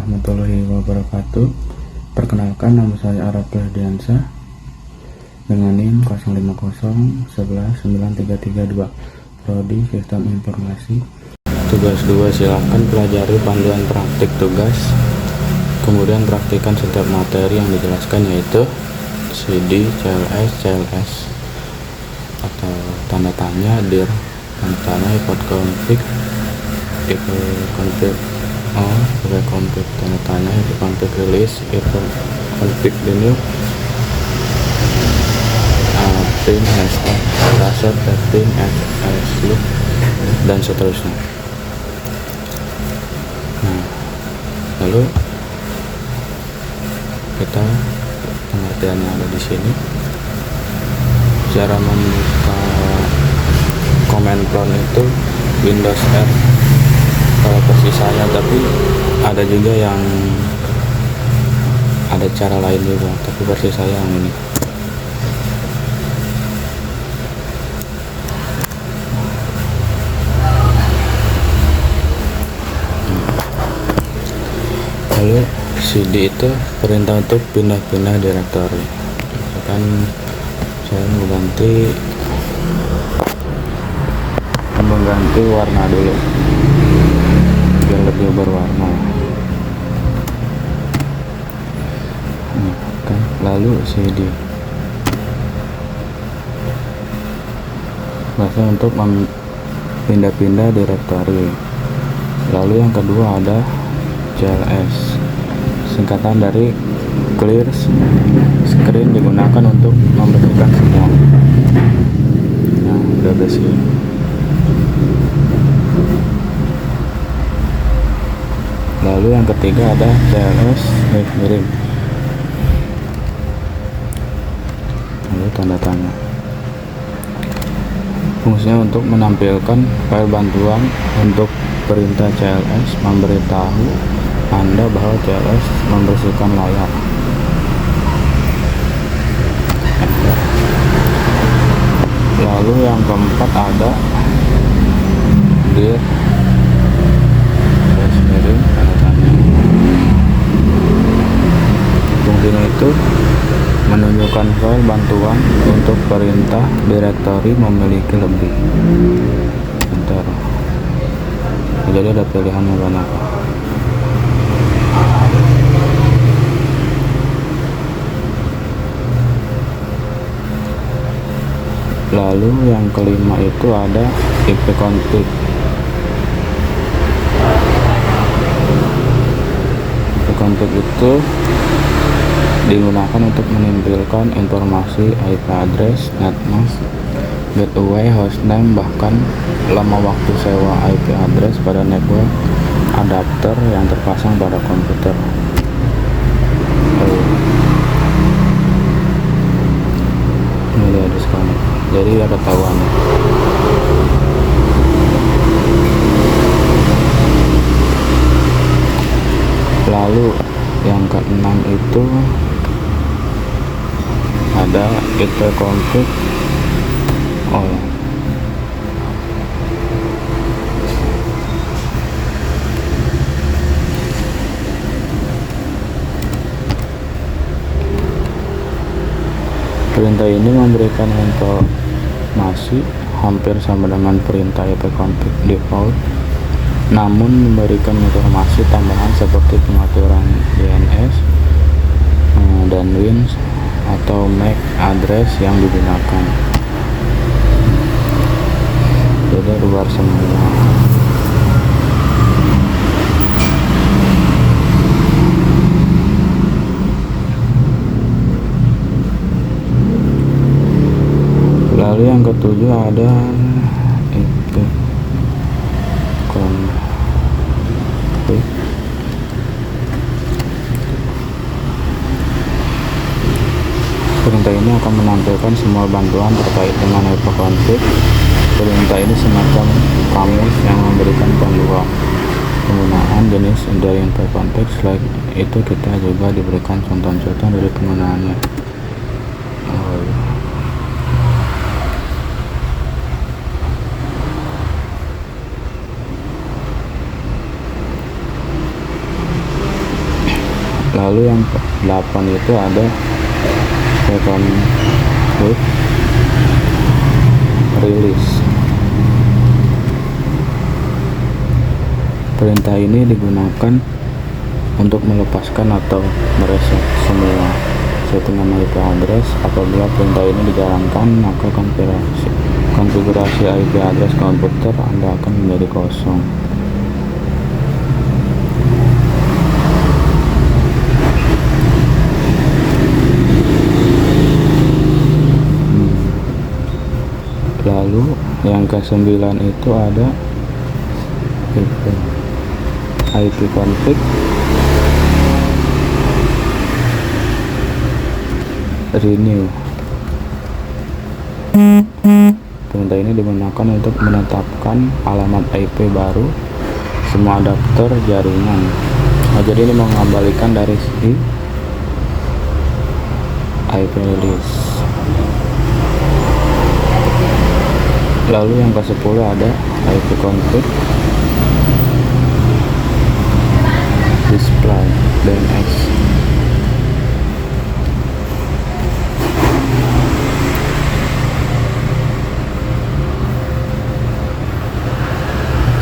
warahmatullahi wabarakatuh. Perkenalkan, nama saya Arab Ferdiansyah dengan NIM 050119332, Prodi Sistem Informasi. Tugas 2, silakan pelajari panduan praktik tugas, kemudian praktikkan setiap materi yang dijelaskan, yaitu CD, CLS atau tanda tanya, dir, tanda tanya, ifat config, config tanda tanya, config release, config new, print hashtag, dasar, testing, loop, dan seterusnya. Nah, lalu kita pengertian yang ada di sini. Cara membuka command prompt itu Windows R kalau versi saya, tapi ada juga yang ada cara lain juga, tapi versi saya yang ini. Lalu CD itu perintah untuk pindah-pindah direktori. Misalkan saya mengganti warna dulu biar lebih berwarna. Lalu CD bahasa untuk pindah-pindah direktori. Lalu yang kedua ada CLS, singkatan dari clear screen, digunakan untuk membersihkan semua. Nah, udah bersih. Lalu yang ketiga ada CLS miring, lalu tanda tanya. Fungsinya untuk menampilkan file bantuan untuk perintah CLS, memberitahu Anda bahwa CLS membersihkan layar. Lalu yang keempat ada dir miring, tanda tanya. Fungsinya itu menunjukkan file bantuan untuk perintah direktori memiliki lebih. Bentar. Jadi ada pilihannya banyak. Lalu yang kelima itu ada IP config. IP config itu digunakan untuk menampilkan informasi IP address, netmask, gateway, hostname, bahkan lama waktu sewa IP address pada network adapter yang terpasang pada komputer. Ini dia diskon, jadi ya ketahuan. Lalu yang keenam itu ada IP config. Perintah ini memberikan informasi hampir sama dengan perintah IP config default, namun memberikan informasi tambahan seperti pengaturan DNS dan WINS atau MAC address yang digunakan. Jadi luar semua. Lalu yang ketujuh ada itu config. Perintah ini akan menampilkan semua bantuan terkait dengan IP config. Perintah ini semacam kamus yang memberikan panduan penggunaan jenis dari IP config. Selain itu kita juga diberikan contoh-contoh dari penggunaannya. Lalu yang ke-8 itu ada second quick release. Perintah ini digunakan untuk melepaskan atau mereset semua settingan IP address. Apabila perintah ini dijalankan, maka konfigurasi IP address komputer Anda akan menjadi kosong. Lalu yang ke-9 itu ada IP config renew. Perintah ini digunakan untuk menetapkan alamat IP baru semua adapter jaringan. Nah, jadi ini mengembalikan dari si IP release. Lalu yang ke-10 ada IP config display DNS.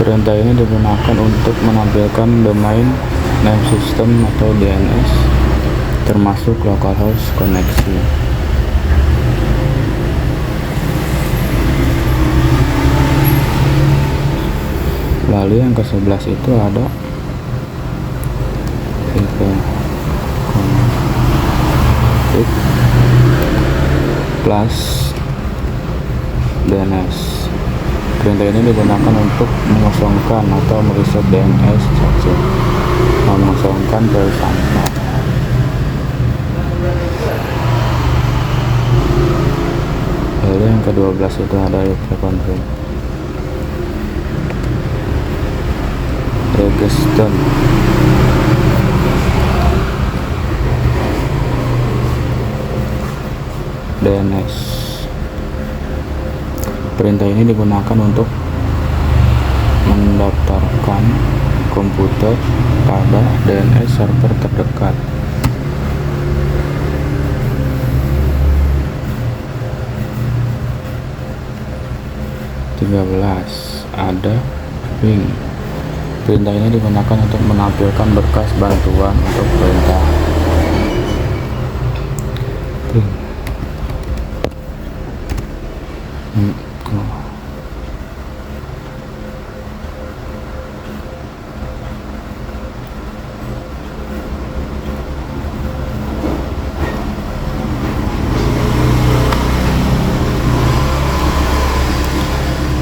Perintah ini digunakan untuk menampilkan domain name system atau DNS termasuk localhost koneksi. Lalu yang ke-11 itu ada config plus DNS. Perintah ini digunakan untuk mengosongkan atau mereset DNS saja, mengosongkan file sampah. Lalu yang ke-12 itu ada config register DNS. Perintah ini digunakan untuk mendaftarkan komputer pada DNS server terdekat. Ada ping. Perintah ini digunakan untuk menampilkan berkas bantuan untuk perintah ping.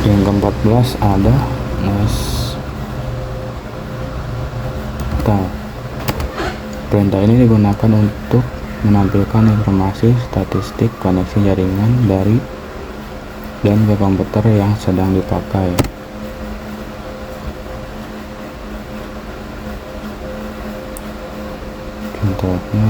Yang ke-14 ada perintah ini digunakan untuk menampilkan informasi statistik koneksi jaringan dari dan ke komputer yang sedang dipakai. Contohnya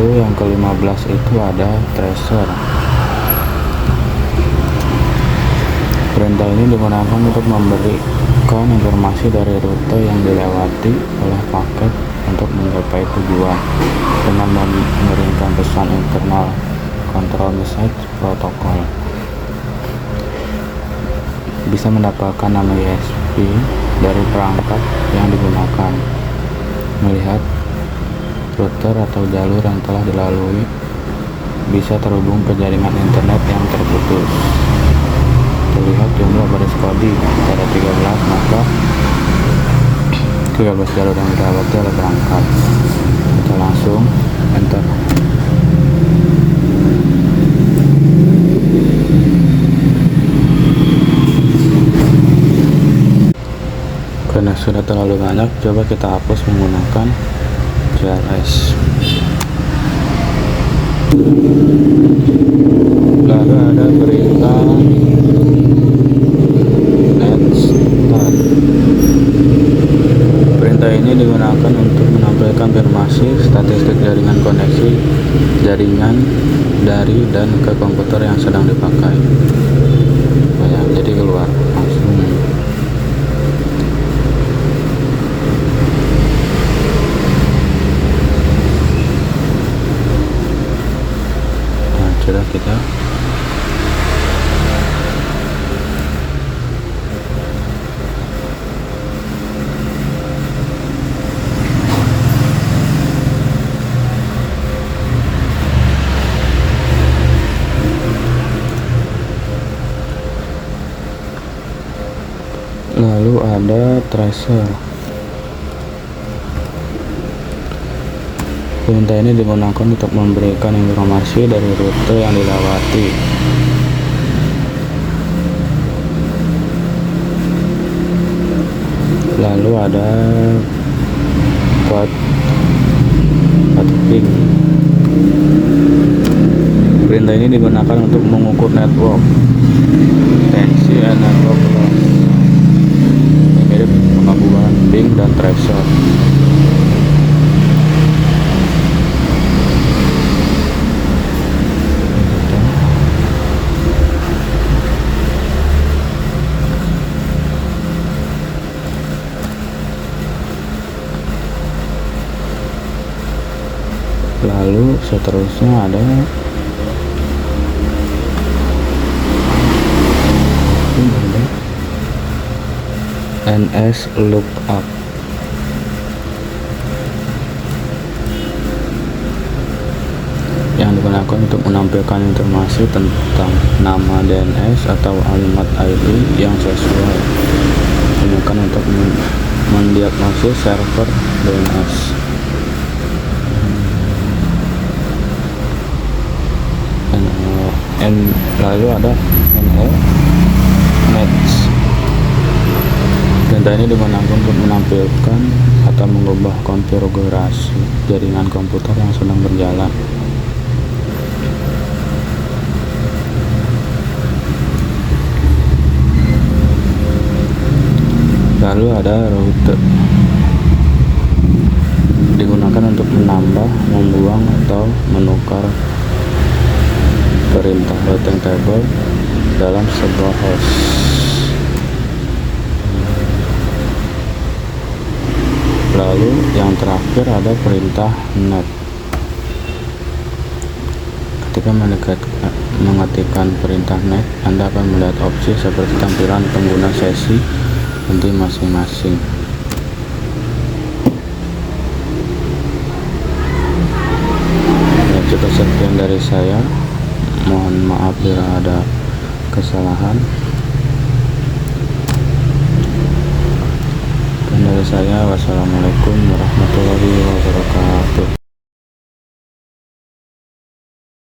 yang ke-15 itu ada tracer. Perintah ini digunakan untuk memberikan informasi dari rute yang dilewati oleh paket untuk mencapai tujuan dengan mengirimkan pesan internal control message protokol. Bisa mendapatkan nama ISP dari perangkat yang digunakan, melihat router atau jalur yang telah dilalui, bisa terhubung ke jaringan internet yang terputus. Terlihat jumlah baris kode pada 13, maka 13 jalur yang dilewati oleh perangkat. Kita langsung enter. Karena sudah terlalu banyak, coba kita hapus menggunakan CLS. Lalu ada perintah net start. Perintah ini digunakan untuk menampilkan konfirmasi statistik jaringan koneksi jaringan dari dan ke komputer yang sedang dipakai. Oh ya, jadi keluar langsung. Nah, sudah kita lalu ada tracer. Perintah ini digunakan untuk memberikan informasi dari rute yang dilewati. Lalu ada path ping. Perintah ini digunakan untuk mengukur network tensi and network loss. Mirip penggabungan ping dan tracer. Lalu seterusnya ada NS lookup. Yang digunakan untuk menampilkan informasi tentang nama DNS atau alamat IP yang sesuai. Digunakan untuk mendiagnosis server DNS. Lalu ada NLNets. Perintah ini digunakan untuk menampilkan atau mengubah konfigurasi jaringan komputer yang sedang berjalan. Lalu ada route. Digunakan untuk menambah, membuang, atau menukar perintah routing table dalam sebuah host. Lalu yang terakhir ada perintah net. Ketika mengetikkan perintah net, Anda akan melihat opsi seperti tampilan pengguna sesi inti masing-masing. Ya, cukup sekian dari saya. Mohon maaf bila ada kesalahan. Dan dari saya, wassalamualaikum warahmatullahi wabarakatuh.